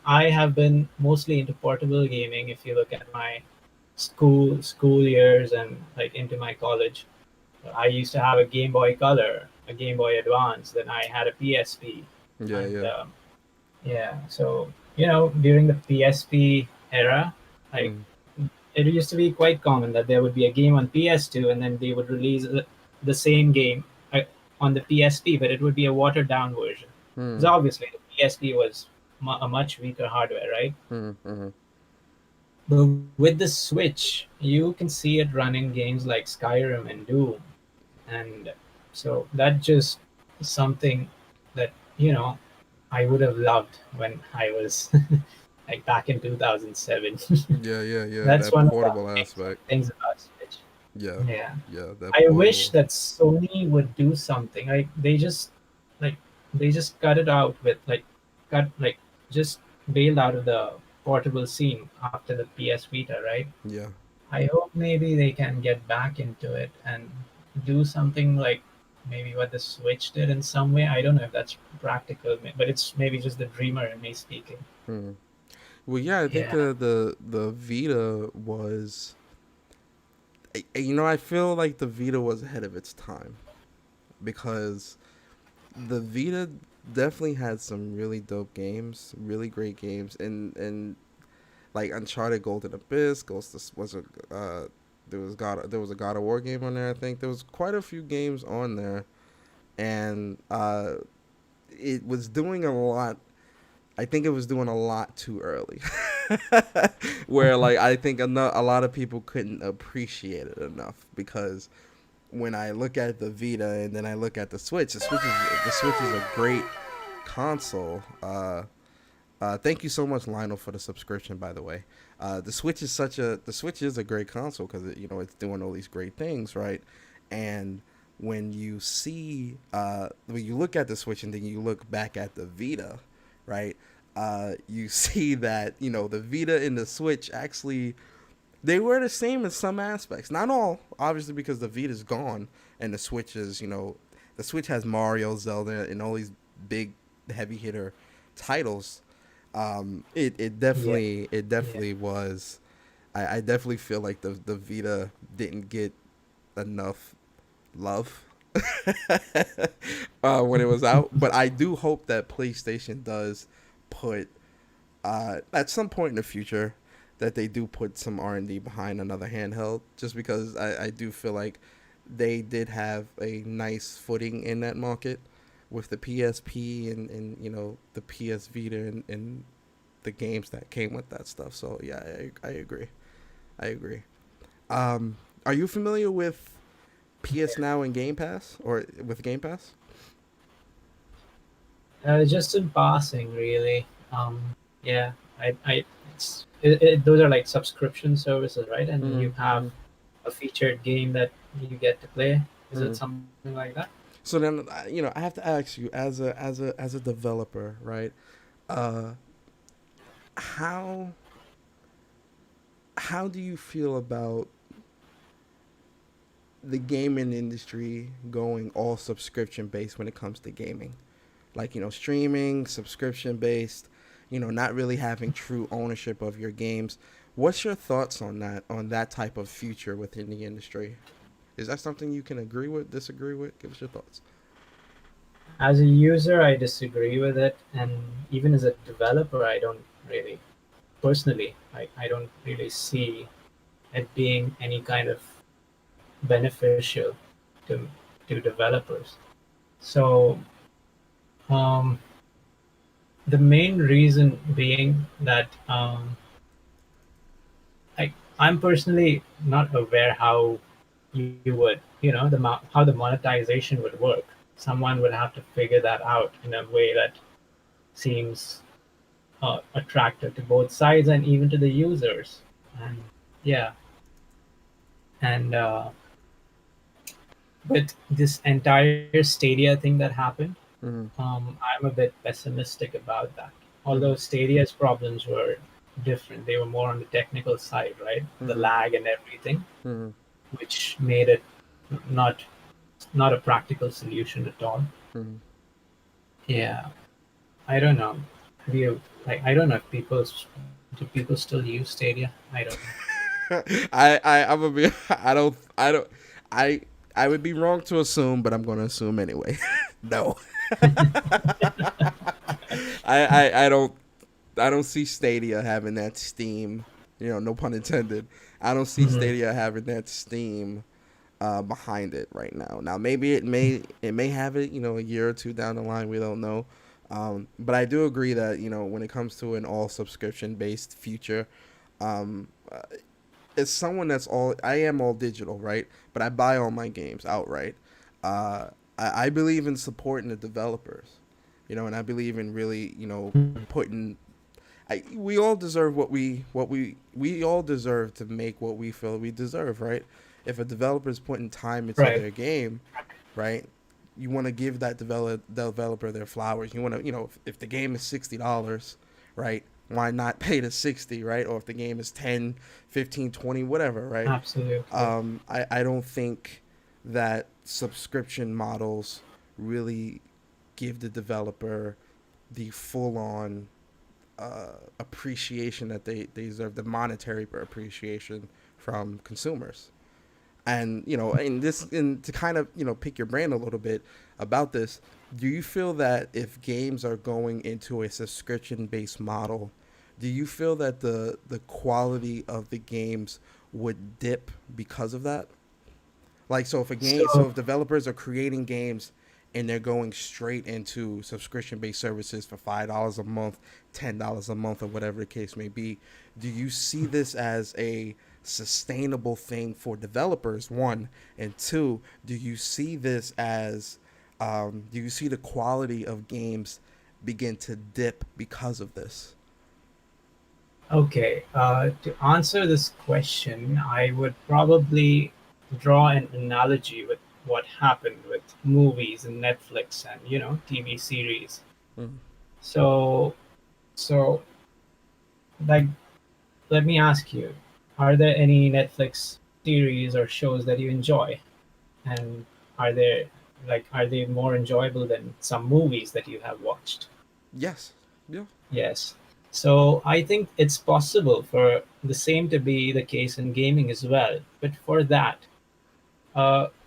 I have been mostly into portable gaming. If you look at my school years and like into my college, I used to have a Game Boy Color, a Game Boy Advance, then I had a PSP, yeah, and yeah. yeah. So during the PSP era, like, Mm, it used to be quite common that there would be a game on PS2 and then they would release the same game uh, on the PSP, but it would be a watered down version. Because mm, obviously the PSP was a much weaker hardware, right? mm, mm, But with the Switch, you can see it running games like Skyrim and Doom. And so that just is something that, I would have loved when I was like back in 2007. yeah, yeah, yeah. That's That one of the portable amazing aspect. things about Switch. Yeah, Yeah. yeah. That I wish portable. that Sony would do something. Like they just cut it out with cut like just bailed out of the portable scene after the PS Vita, right? Yeah. I hope maybe they can get back into it and do something like maybe what the Switch did in some way. I don't know if that's practical, but it's maybe just the dreamer in me speaking. Mm. Well, yeah. I think Yeah. the Vita was. I feel like the Vita was ahead of its time because the Vita definitely had some really dope games, really great games, and like Uncharted Golden Abyss, Ghost of, was a there was a God of War game on there. I think there was quite a few games on there, and it was doing a lot. I think it was doing a lot too early, where like I think a lot of people couldn't appreciate it enough because when I look at the Vita and then I look at the Switch is a great console. Thank you so much, Lionel, for the subscription. By the way, the Switch is a great console because it's doing all these great things, right? And when you look at the Switch and then you look back at the Vita, right? You see that the Vita and the Switch actually they were the same in some aspects, not all, obviously because the Vita's gone and the Switch has Mario, Zelda, and all these big heavy hitter titles. Yeah. It Yeah. definitely was. I definitely feel like the Vita didn't get enough love when it was out, but I do hope that PlayStation does put at some point in the future that they do put some R&D behind another handheld, just because I do feel like they did have a nice footing in that market with the PSP and the PS Vita and the games that came with that stuff. So yeah, I agree. I agree. Are you familiar with PS Now and Game Pass, or with Game Pass? Just in passing, really. Yeah, those are like subscription services, right? And you have Mm-hmm. a featured game that you get to play. Is it Mm-hmm. something like that? So then, I have to ask you, as a developer, right? Uh, how how do you feel about the gaming industry going all subscription based when it comes to gaming? Like, streaming, subscription based, not really having true ownership of your games. What's your thoughts on that type of future within the industry? Is that something you can agree with, disagree with? Give us your thoughts. As a user, I disagree with it, and even as a developer, I don't really, personally, I don't really see it being any kind of beneficial to developers. So um, the main reason being that I'm personally not aware how you would, how the monetization would work. Someone would have to figure that out in a way that seems attractive to both sides and even to the users. And yeah, and with this entire Stadia thing that happened, Mm-hmm. I'm a bit pessimistic about that. Mm-hmm. Although Stadia's problems were different, they were more on the technical side, right? The Mm-hmm. lag and everything, Mm-hmm. which made it not not a practical solution at all. Mm-hmm. Yeah, I don't know. Have you I don't know if do people still use Stadia? I don't know. I'm gonna be. I don't. I I would be wrong to assume, but I'm gonna assume anyway. No. I don't. I don't see Stadia having that steam. No pun intended. I don't see Mhm. Stadia having that steam behind it right now. Now maybe it may have it. A year or two down the line. We don't know. But I do agree that when it comes to an all subscription based future, um, as someone that's all I am all digital, right? But I buy all my games outright. Uh, I believe in supporting the developers, and I believe in really, putting. We all deserve we all deserve to make what we feel we deserve, right? If a developer is putting time into Right. their game, right? You want to give that developer their flowers. You want to, if the game is $60, right? Why not pay the 60, right? Or if the game is 10, 15, 20, whatever, right? Absolutely. I don't think that subscription models really give the developer the full on appreciation that they deserve, the monetary appreciation from consumers. And to kind of pick your brain a little bit about this, do you feel that if games are going into a subscription based model, do you feel that the quality of the games would dip because of that? Like, so So if developers are creating games and they're going straight into subscription based services for $5 a month, $10 a month, or whatever the case may be, do you see this as a sustainable thing for developers? One, and two, do you see this as do you see the quality of games begin to dip because of this? okay, to answer this question, I would probably draw an analogy with what happened with movies and Netflix and TV series. Mm. So so like let me ask you, are there any Netflix series or shows that you enjoy? And are there are they more enjoyable than some movies that you have watched? Yes. Yeah. Yes. So I think it's possible for the same to be the case in gaming as well. But for that,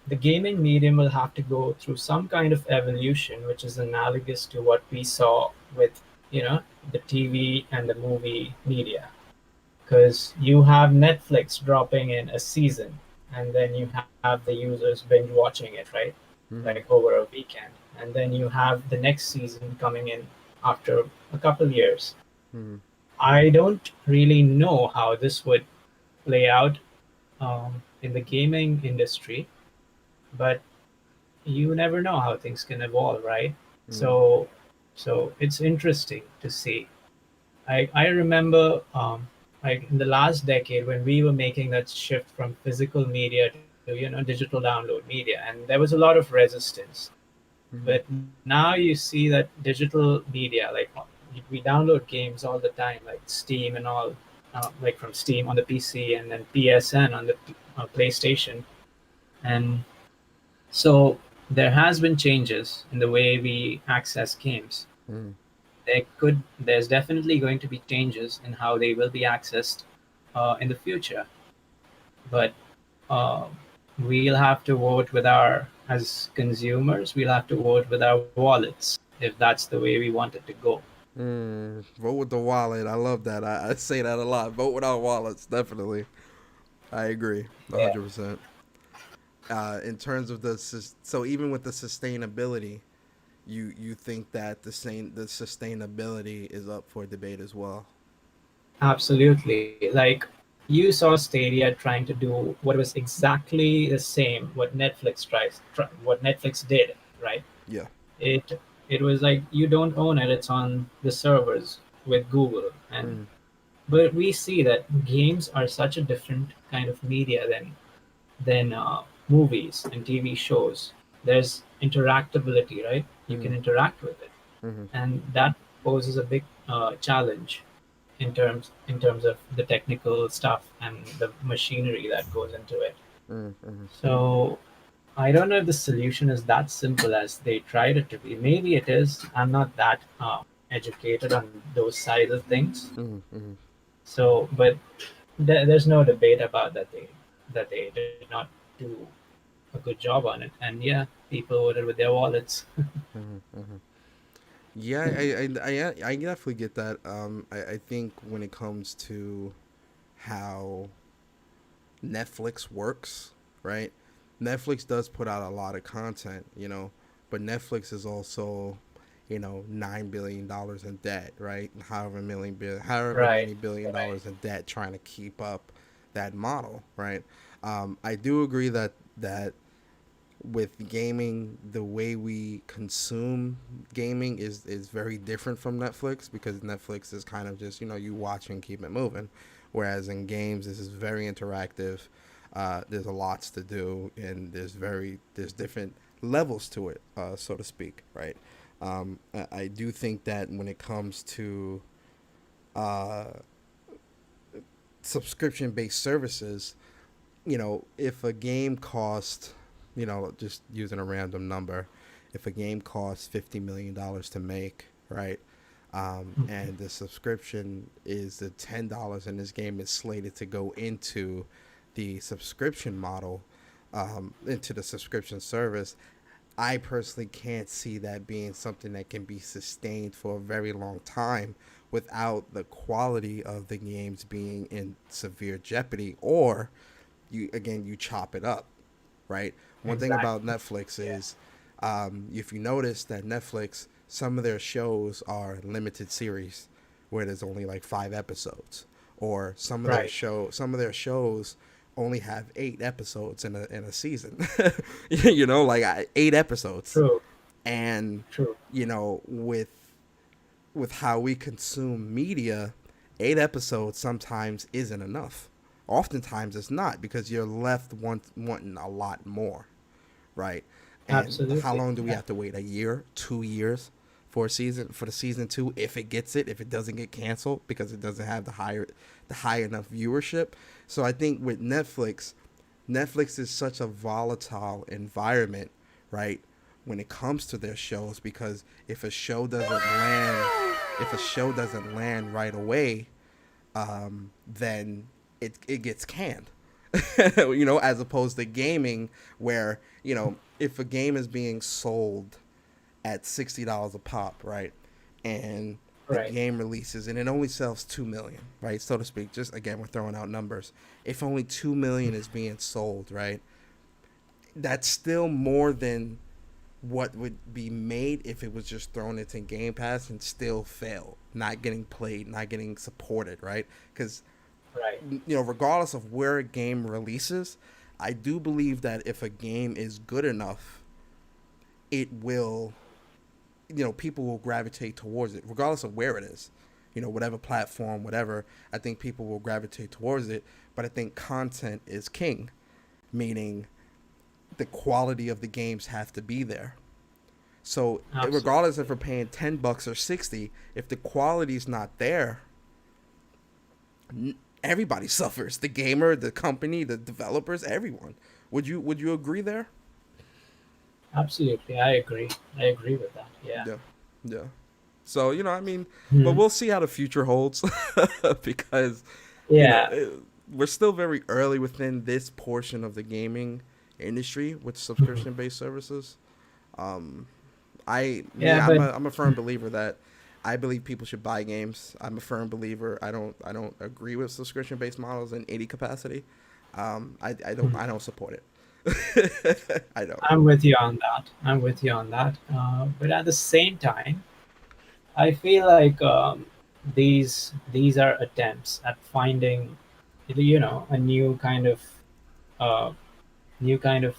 the gaming medium will have to go through some kind of evolution, which is analogous to what we saw with, the TV and the movie media. because you have Netflix dropping in a season, and then you have the users binge watching it, right? Like Mm-hmm. over a weekend, and then you have the next season coming in after a couple years. Mm-hmm. I don't really know how this would play out in the gaming industry, but you never know how things can evolve, right? Mm-hmm. So, so it's interesting to see. I remember like in the last decade when we were making that shift from physical media to digital download media, and there was a lot of resistance. But Mm-hmm. now you see that digital media, like we download games all the time, like Steam and all, like from Steam on the PC and then PSN on the PlayStation, and so there has been changes in the way we access games. Mm-hmm. There's definitely going to be changes in how they will be accessed in the future, but uh, we'll have to vote with our as consumers. We'll have to vote with our wallets if that's the way we want it to go. Vote with the wallet. I love that. I say that a lot. Vote with our wallets. Definitely. I agree. Yeah, 100%. In terms of so even with the sustainability, you think that the sustainability is up for debate as well. absolutely. Like you saw Stadia trying to do what was exactly the same what what Netflix did, right? Yeah. It it was like you don't own it; it's on the servers with Google, and Mm-hmm. but we see that games are such a different kind of media than movies and TV shows. There's interactability, right? You Mm-hmm. can interact with it, Mm-hmm. and that poses a big challenge in terms of the technical stuff and the machinery that goes into it. Mm-hmm. So I don't know if the solution is that simple as they tried it to be. Maybe it is. I'm not that educated on those sides of things. Mm-hmm. So, but there's no debate about that they did not do a good job on it. And yeah, people voted with their wallets. Mm-hmm. Yeah, I definitely get that. I think when it comes to how Netflix works, right? Netflix does put out a lot of content, but Netflix is also, $9 billion in debt, right? However Right. many billion dollars in debt, trying to keep up that model, right? I do agree that with gaming, the way we consume gaming is very different from Netflix, because Netflix is kind of just you watch and keep it moving, whereas in games this is very interactive. There's a lots to do, and there's different levels to it, so to speak, right? I do think that when it comes to uh, subscription based services, if a game costs, just using a random number, if a game costs $50 million to make, right? And the subscription is the $10, and this game is slated to go into the subscription model, into the subscription service. I personally can't see that being something that can be sustained for a very long time without the quality of the games being in severe jeopardy, or you chop it up, right? One thing Exactly. about Netflix Yeah. is, if you notice that Netflix, some of their shows are limited series, where there's only like 5 episodes, or Right. some of their shows only have 8 episodes in a season. like 8 episodes, True. and True. with how we consume media, 8 episodes sometimes isn't enough. Oftentimes it's not, because you're left wanting a lot more, right? And how Absolutely. long do we Yeah. have to wait? A year, 2 years for the season two, if it gets it, if it doesn't get canceled because it doesn't have the high enough viewership. So I think with Netflix is such a volatile environment, right? When it comes to their shows, because if a show doesn't land right away, then it gets canned. As opposed to gaming, where if a game is being sold at $60 a pop, right, and a Right. game releases and it only sells 2 million, right? So to speak. Just again, we're throwing out numbers. If only 2 million is being sold, right? That's still more than what would be made if it was just thrown into Game Pass and still fail, not getting played, not getting supported, right? Because Right. regardless of where a game releases, I do believe that if a game is good enough, it will, people will gravitate towards it, regardless of where it is. Whatever platform, whatever, I think people will gravitate towards it. But I think content is king, meaning the quality of the games have to be there. So regardless if Absolutely. we're paying $10 or 60, if the quality's not there, everybody suffers. The gamer, the company, the developers, everyone. Would you agree there? Absolutely. I agree. I agree with that. Yeah. Yeah, yeah. So I mean, but Hmm. we'll see how the future holds, because you know Yeah. it, we're still very early within this portion of the gaming industry with Mhm. subscription based services. Um, I me Yeah, I'm but a firm believer that I believe people should buy games. I'm a firm believer. I don't agree with subscription based models in any capacity. I don't support it. I don't. I'm with you on that. I'm with you on that. But at the same time, I feel like these are attempts at finding, a uh, new kind of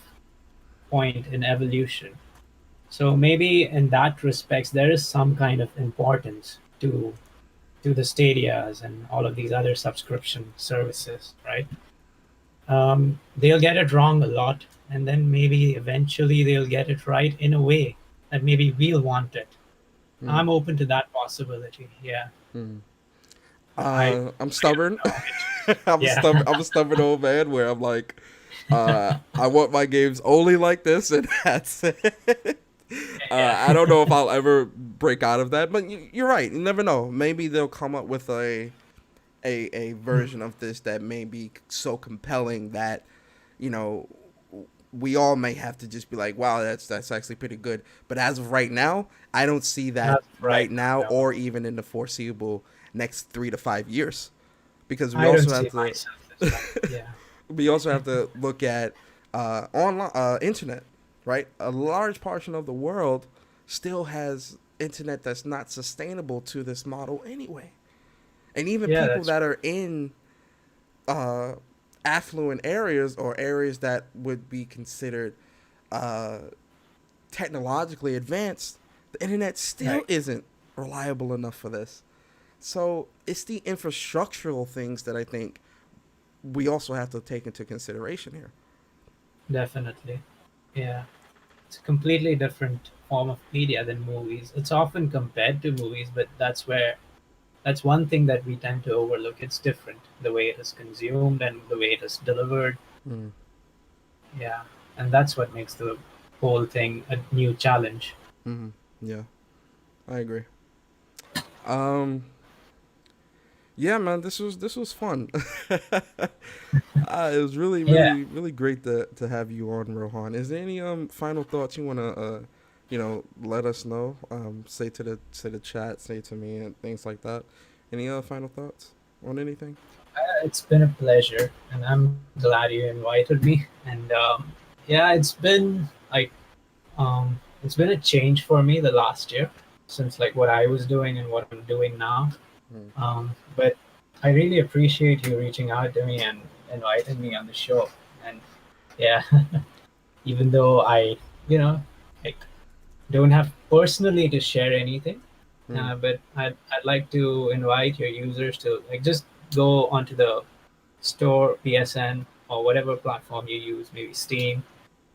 point in evolution. So maybe in that respects, there is some kind of importance to the Stadias and all of these other subscription services, right? They'll get it wrong a lot, and then maybe eventually they'll get it right in a way that maybe we'll want it. Mm, I'm open to that possibility. Yeah, mm. but I I'm I don't stubborn. know it. I'm a Yeah, stubborn. I'm a stubborn old man where I'm like, I want my games only like this, and that's it. I yeah, don't know if I'll ever break out of that, but you're right. You never know. Maybe they'll come up with a version of this that may be so compelling that you know we all may have to just be like, wow, that's actually pretty good. But as of right now, I don't see that that's right. right now No, or even in the foreseeable next 3 to 5 years, because we I don't also see have to myself as well. Yeah, we also have to look at online internet, right? A large portion of the world still has internet that's not sustainable to this model anyway. And even yeah, people that's that true. are in uh, affluent areas or areas that would be considered uh, technologically advanced, the internet still Right, isn't reliable enough for this. So it's the infrastructural things that I think we also have to take into consideration here. definitely. Yeah, it's a completely different form of media than movies. It's often compared to movies, but that's one thing that we tend to overlook. It's different the way it is consumed and the way it is delivered. Mm, Yeah, and that's what makes the whole thing a new challenge. mm, yeah, I agree. Um, yeah, man, this was fun. It was really, Yeah, really, really great to have you on, Rohan. Is there any final thoughts you wanna let us know? Say to the chat, say to me, and things like that. Any other final thoughts on anything? it's been a pleasure, and I'm glad you invited me. And yeah, it's been a change for me the last year since like what I was doing and what I'm doing now. Mm, But I really appreciate you reaching out to me and inviting me on the show. And yeah, even though like don't have personally to share anything, mm, but I'd like to invite your users to like just go onto the store, PSN, or whatever platform you use, maybe Steam.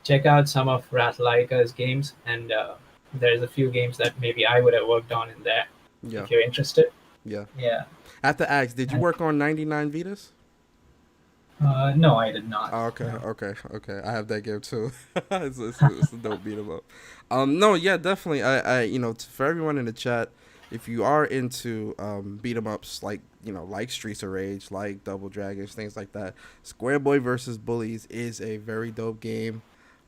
Check out some of Ratlike's games, and there's a few games that maybe I would have worked on in there yeah, if you're interested. yeah. Yeah. I have to ask, did you And, work on 99 Vitas? no, I did not. Oh, okay, No. okay, okay. I have that game too. It's a dope beat 'em up. No, yeah, definitely. For everyone in the chat, if you are into beat 'em ups like Streets of Rage, like Double Dragons, things like that, Square Boy versus Bullies is a very dope game.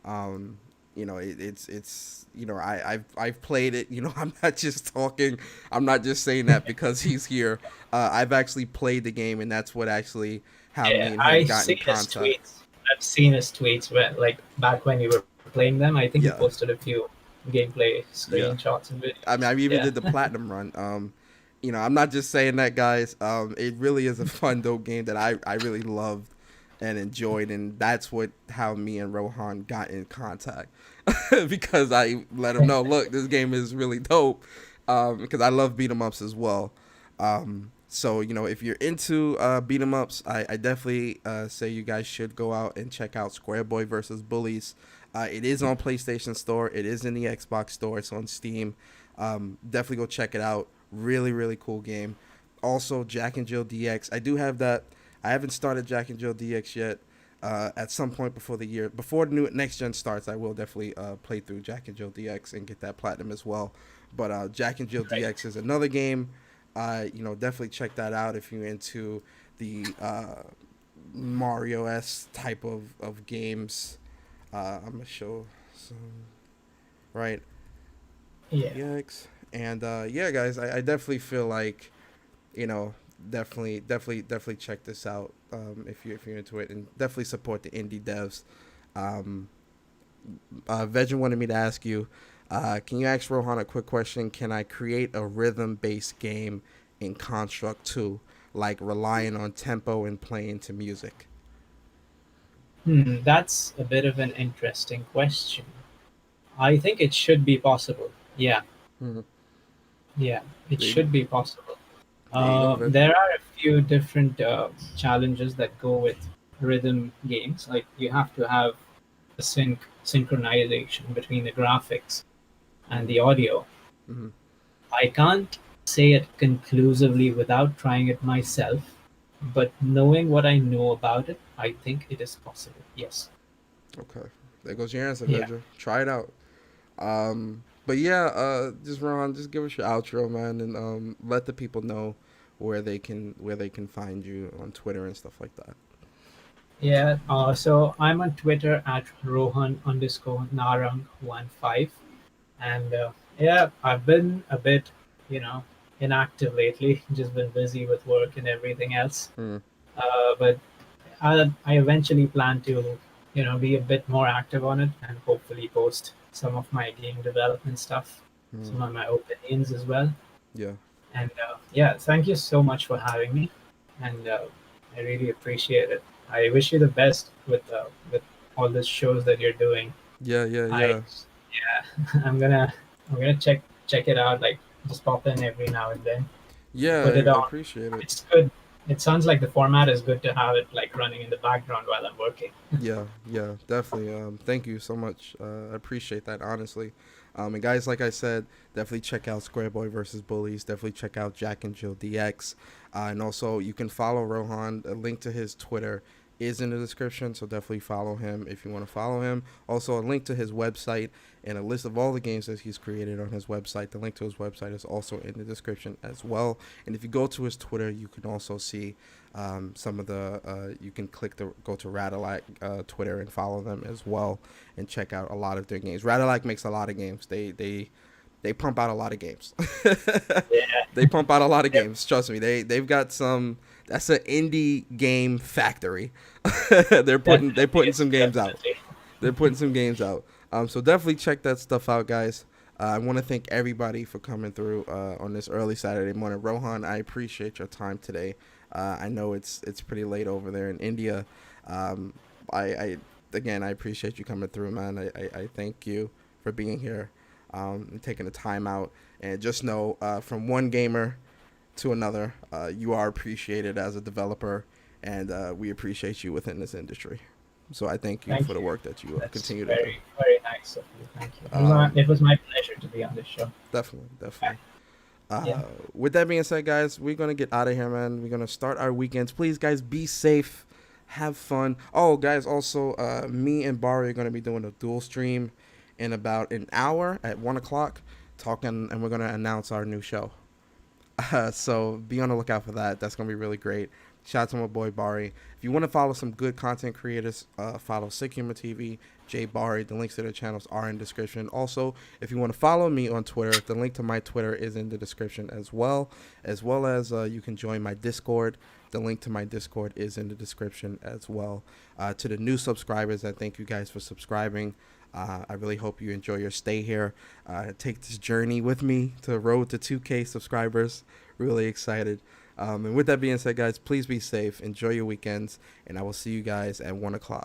Um, it's I've played it. I'm not just talking. I'm not just saying that because he's here. I've actually played the game, and that's what actually how Yeah, me and him I got in see his contact. tweets. I've seen his tweets when, like, back when you were playing them. I think he Yeah, posted a few gameplay yeah. screenshots and I mean, videos. I even Yeah, did the platinum run. I'm not just saying that, guys. It really is a fun, dope game that I really loved and enjoyed, and that's what how me and Rohan got in contact because I let him know, look, this game is really dope. Because I love beat 'em ups as well. So if you're into beat 'em ups, I definitely say you guys should go out and check out Square Boy versus Bullies. It is on PlayStation Store. It is in the Xbox Store. It's on Steam. Definitely go check it out. Really, really cool game. Also, Jack and Jill DX. I do have that. I haven't started Jack and Jill DX yet. At some point before the new next gen starts, I will definitely play through Jack and Jill DX and get that platinum as well. But Jack and Jill right. DX is another game. Definitely check that out if you're into the Mario S type of games. I'm gonna show some right Yeah. DX and yeah, guys, I definitely feel like you know definitely check this out if you're into it, and definitely support the indie devs. Um, Vegin wanted me to ask you, can you ask Rohan a quick question? Can I create a rhythm based game in Construct 2, like relying on tempo and playing to music? That's a bit of an interesting question. I think it should be possible. Yeah, Hmm. yeah, it There you go. should be possible. There you go, Vegin. There are a few different challenges that go with rhythm games. Like, you have to have a synchronization between the graphics and Hmm. the audio. Hmm. I can't say it conclusively without trying it myself, but knowing what I know about it, I think it is possible. Yes. Okay. There goes your answer, Yeah. Vegin. Try it out. But yeah, just Ron, just give us your outro, man, and let the people know where they can find you on Twitter and stuff like that. Yeah. So I'm on Twitter at Rohan underscore Narang15. And yeah, I've been a bit, you know, inactive lately, just been busy with work and everything else. Mm, But I eventually plan to, be a bit more active on it and hopefully post some of my game development stuff, mm, some of my opinions as well. yeah, And yeah, thank you so much for having me, and I really appreciate it. I wish you the best with all the shows that you're doing. yeah, yeah, I yeah, Yeah, I'm gonna check it out. Like, just pop in every now and then, yeah. put it I on. appreciate it. It's good. It sounds like the format is good to have it like running in the background while I'm working. Yeah, yeah, definitely. Thank you so much. I appreciate that, honestly. And guys, like I said, definitely check out Square Boy versus Bullies. Definitely check out Jack and Jill DX. And also, you can follow Rohan. A link to his Twitter is in the description, so definitely follow him if you want to follow him. Also, a link to his website and a list of all the games that he's created on his website. The link to his website is also in the description as well. And if you go to his Twitter, you can also see some of the you can go to Ratlike Twitter and follow them as well and check out a lot of their games. Ratlike makes a lot of games. They pump out a lot of games. Yeah, They pump out a lot of yep, games. Trust me. They've got some. That's an indie game factory. They're definitely, putting some games out. definitely. They're putting some games out. So definitely check that stuff out, guys. I want to thank everybody for coming through on this early Saturday morning. Rohan, I appreciate your time today. I know it's pretty late over there in India. Um, I again I appreciate you coming through, man. I thank you for being here and taking the time out. And just know, from one gamer to another, you are appreciated as a developer, and we appreciate you within this industry. So I thank you for Thank the you. work that you That's continue to do. very, very nice of you. Thank you. Um, It was my pleasure to be on this show. definitely, definitely. Yeah. With that being said, guys, we're gonna get out of here, man. We're gonna start our weekends. Please, guys, be safe, have fun. Oh, guys, also, me and Barry are gonna be doing a dual stream in about an hour at 1 o'clock, talking, and we're gonna announce our new show. So be on the lookout for that. That's gonna be really great. Shout out to my boy Bari. If you want to follow some good content creators, follow Sick Humor TV, Jay Bari. The links to their channels are in the description. Also, if you want to follow me on Twitter, the link to my Twitter is in the description as well. As well as you can join my Discord. The link to my Discord is in the description as well. To the new subscribers, I thank you guys for subscribing. I really hope you enjoy your stay here. Take this journey with me to the road to 2K subscribers. Really excited. And with that being said, guys, please be safe. Enjoy your weekends. And I will see you guys at 1 o'clock.